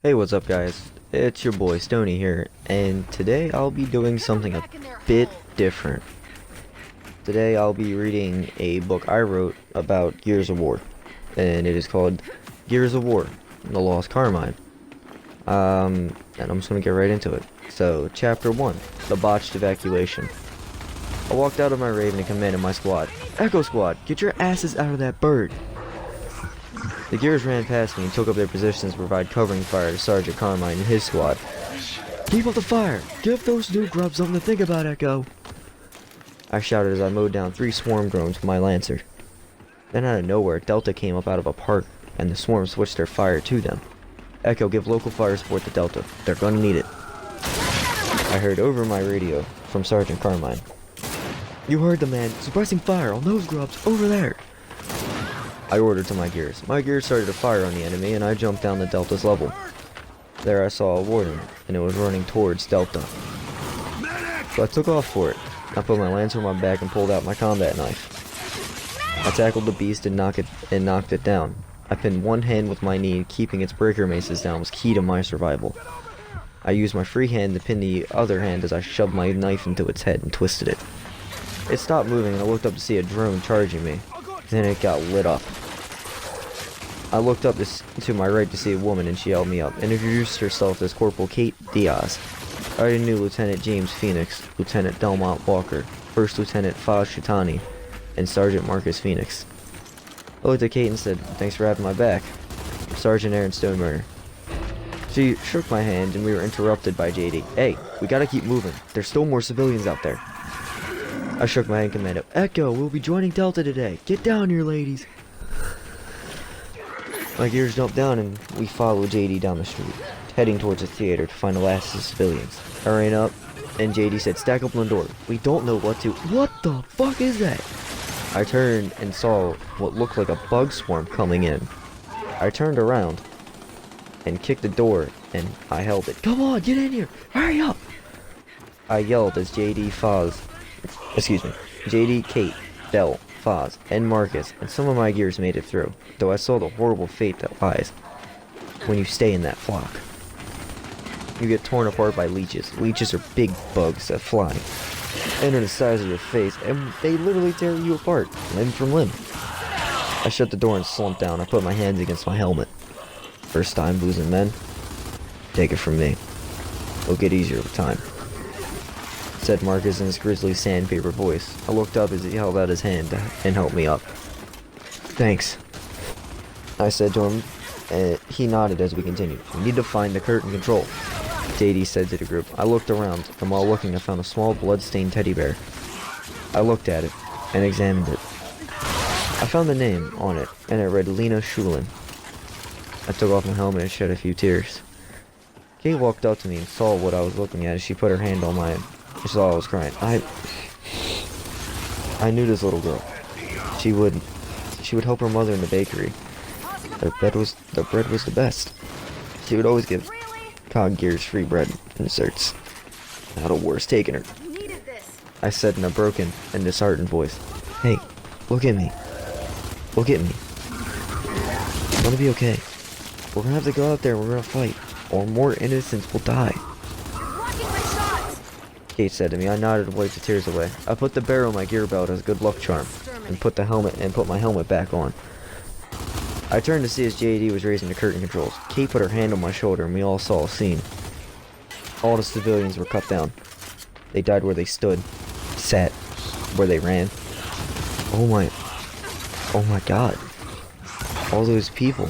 Hey, what's up guys? It's your boy Stony here, and today I'll be doing something a bit different. Today I'll be reading a book I wrote about Gears of War, and it is called Gears of War, The Lost Carmine. And I'm just gonna get right into it. So, Chapter 1, The Botched Evacuation. I walked out of my Raven and commanded my squad. Echo Squad, get your asses out of that bird! The Gears ran past me and took up their positions to provide covering fire to Sergeant Carmine and his squad. Keep up the fire! Give those new grubs something to think about, Echo! I shouted as I mowed down 3 swarm drones with my Lancer. Then out of nowhere, Delta came up out of a park, and the swarm switched their fire to them. Echo, give local fire support to Delta. They're gonna need it. I heard over my radio from Sergeant Carmine. You heard the man, suppressing fire on those grubs over there! I ordered to my Gears. My Gears started to fire on the enemy, and I jumped down the Delta's level. There I saw a warden, and it was running towards Delta. So I took off for it. I put my Lancer on my back and pulled out my combat knife. I tackled the beast and knocked it down. I pinned one hand with my knee, keeping its breaker maces down was key to my survival. I used my free hand to pin the other hand as I shoved my knife into its head and twisted it. It stopped moving, and I looked up to see a drone charging me. Then it got lit up. I looked up to my right to see a woman, and she held me up and introduced herself as Corporal Kate Diaz. I already knew Lieutenant James Phoenix, Lieutenant Delmont Walker, First Lieutenant Faz Shitani, and Sergeant Marcus Phoenix. I looked at Kate and said, "Thanks for having my back. Sergeant Aaron Stoneburner." She shook my hand, and we were interrupted by JD. "Hey, we gotta keep moving. There's still more civilians out there." I shook my hand and commanded, "Echo, we'll be joining Delta today. Get down here, ladies." My Gears jumped down and we followed JD down the street, heading towards the theater to find the last of the civilians. I ran up and JD said, "Stack up on the door. We don't know what to—" What the fuck is that? I turned and saw what looked like a bug swarm coming in. I turned around and kicked the door and I held it. "Come on, get in here! Hurry up!" I yelled as JD, Kate, Del, Faz, and Marcus, and some of my Gears made it through, though I saw the horrible fate that lies when you stay in that flock. You get torn apart by leeches. Leeches are big bugs that fly, enter the size of your face, and they literally tear you apart, limb from limb. I shut the door and slumped down. I put my hands against my helmet. First time losing men? Take it from me. It'll get easier with time, said Marcus in his grisly sandpaper voice. I looked up as he held out his hand and helped me up. "Thanks," I said to him, and he nodded as we continued. "We need to find the curtain control," JD said to the group. I looked around, and while looking I found a small blood-stained teddy bear. I looked at it and examined it. I found the name on it, and it read Lena Shulin. I took off my helmet and shed a few tears. Kate walked up to me and saw what I was looking at as she put her hand on mine. She saw I was crying. I knew this little girl. She would help her mother in the bakery. The bread was the best. She would always give Cog Gears free bread and desserts. Now the war's taking her, I said in a broken and disheartened voice. "Hey, look at me. Look at me. It's gonna be okay. We're gonna have to go out there and we're gonna fight, or more innocents will die," Kate said to me. I nodded and wiped the tears away. I put the barrel on my gear belt as a good luck charm, and put my helmet back on. I turned to see as JD was raising the curtain controls. Kate put her hand on my shoulder and we all saw a scene. All the civilians were cut down. They died where they stood, sat, where they ran. Oh my god. All those people,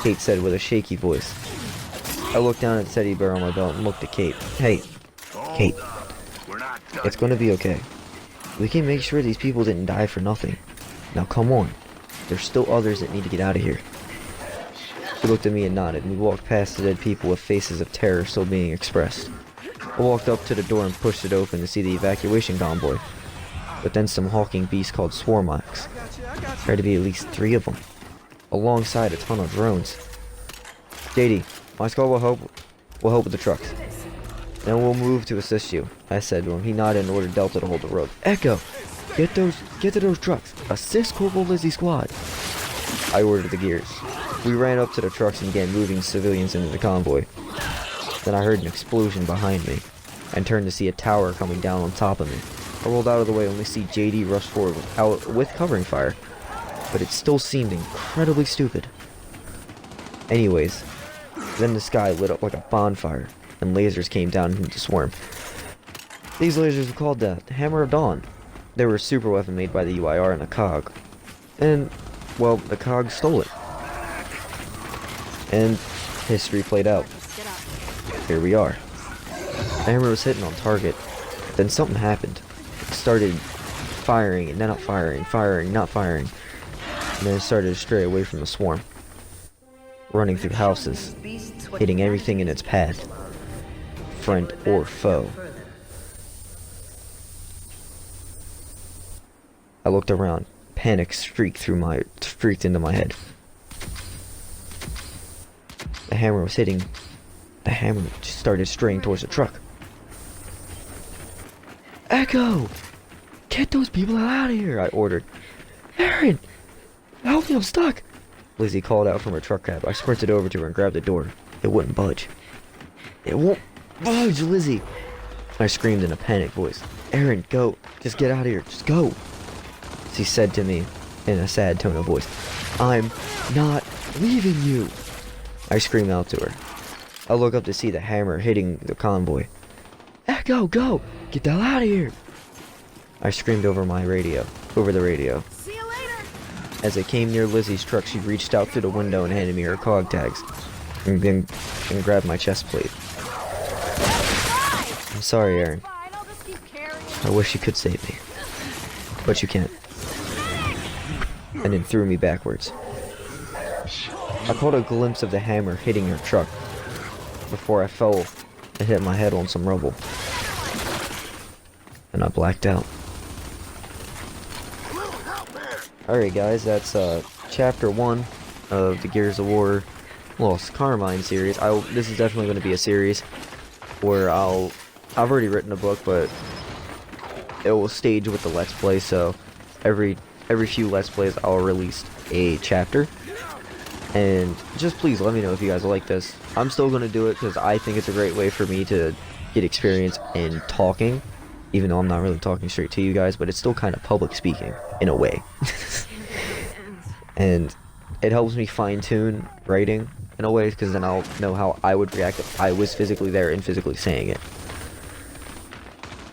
Kate said with a shaky voice. I looked down at the teddy bear on my belt and looked at Kate. "Hey, Kate, it's gonna be okay. We can make sure these people didn't die for nothing. Now come on. There's still others that need to get out of here." She looked at me and nodded, and we walked past the dead people with faces of terror still being expressed. I walked up to the door and pushed it open to see the evacuation convoy, but then some hulking beasts called Swarmox. There had to be at least 3 of them, alongside a ton of drones. "JD, my squad will help with the trucks. Then we'll move to assist you," I said to him. He nodded and ordered Delta to hold the road. "Echo, get to those trucks. Assist Corporal Lizzie's squad," I ordered the Gears. We ran up to the trucks and began moving civilians into the convoy. Then I heard an explosion behind me, and turned to see a tower coming down on top of me. I rolled out of the way only to see JD rush forward with covering fire, but it still seemed incredibly stupid. Anyways, then the sky lit up like a bonfire, and lasers came down into swarm. These lasers were called the Hammer of Dawn. They were a super weapon made by the UIR and the COG. And, well, the COG stole it. And history played out. Here we are. The hammer was hitting on target. Then something happened. It started firing and then not firing, not firing. And then it started to stray away from the swarm. Running through houses, hitting everything in its path. Friend or foe. I looked around. Panic streaked into my head. The hammer was hitting. The hammer just started straying towards the truck. Echo! Get those people out of here, I ordered. Aaron! Help me, I'm stuck! Lizzie called out from her truck cab. I sprinted over to her and grabbed the door. It wouldn't budge. It won't budge, Lizzie! I screamed in a panicked voice. Aaron, go. Just get out of here. Just go. She said to me in a sad tone of voice. I'm not leaving you. I screamed out to her. I look up to see the hammer hitting the convoy. Echo, go! Get the hell out of here! I screamed over the radio. See you later. As I came near Lizzie's truck, she reached out through the window and handed me her COG tags, and then grabbed my chest plate. I'm sorry, Aaron. I wish you could save me, but you can't. And then threw me backwards. I caught a glimpse of the hammer hitting her truck before I fell and hit my head on some rubble. And I blacked out. Alright guys, that's chapter 1 of the Gears of War Lost Carmine series. This is definitely going to be a series where I've already written a book, but it will stage with the Let's Play, so every few Let's Plays I'll release a chapter. And just please let me know if you guys like this. I'm still going to do it because I think it's a great way for me to get experience in talking, even though I'm not really talking straight to you guys, but it's still kind of public speaking in a way. And it helps me fine-tune writing in a way, because then I'll know how I would react if I was physically there and physically saying it.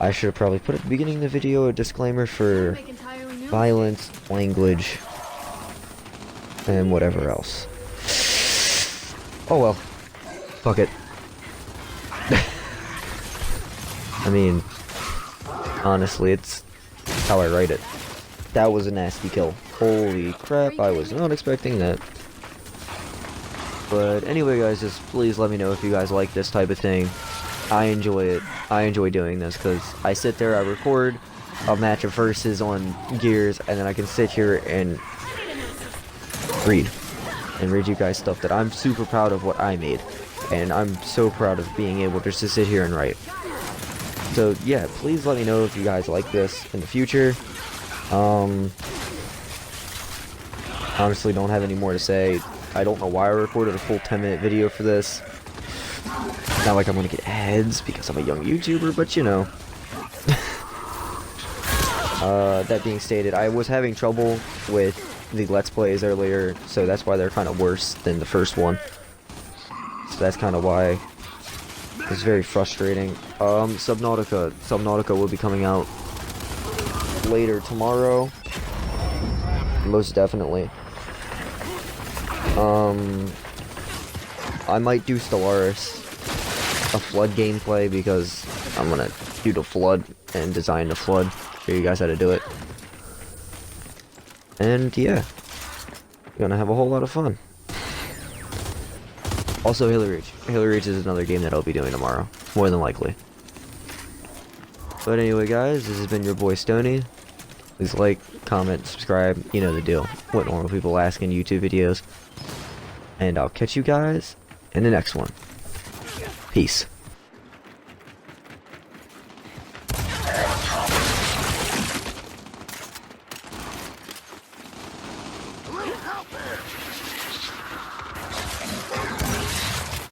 I should have probably put at the beginning of the video a disclaimer for violence, language, and whatever else. Oh well. Fuck it. I mean, honestly, it's how I write it. That was a nasty kill. Holy crap, I was not expecting that. But anyway guys, just please let me know if you guys like this type of thing. I enjoy it. I enjoy doing this because I sit there, I record a match of verses on Gears, and then I can sit here and read you guys stuff that I'm super proud of what I made, and I'm so proud of being able just to sit here and write. So yeah, please let me know if you guys like this in the future. Honestly, don't have any more to say. I don't know why I recorded a full 10-minute video for this. Not like I'm gonna get ads because I'm a young YouTuber, but you know. That being stated, I was having trouble with the Let's Plays earlier, so that's why they're kind of worse than the first one. So that's kind of why it's very frustrating. Subnautica will be coming out later tomorrow, most definitely. I might do Stellaris, a flood gameplay, because I'm gonna do the flood and design the flood, show you guys how to do it. And yeah, you're gonna have a whole lot of fun. Also, Halo Reach. Halo Reach is another game that I'll be doing tomorrow, more than likely. But anyway guys, this has been your boy Stony. Please like, comment, subscribe, you know the deal. What normal people ask in YouTube videos. And I'll catch you guys in the next one. Peace. Help there!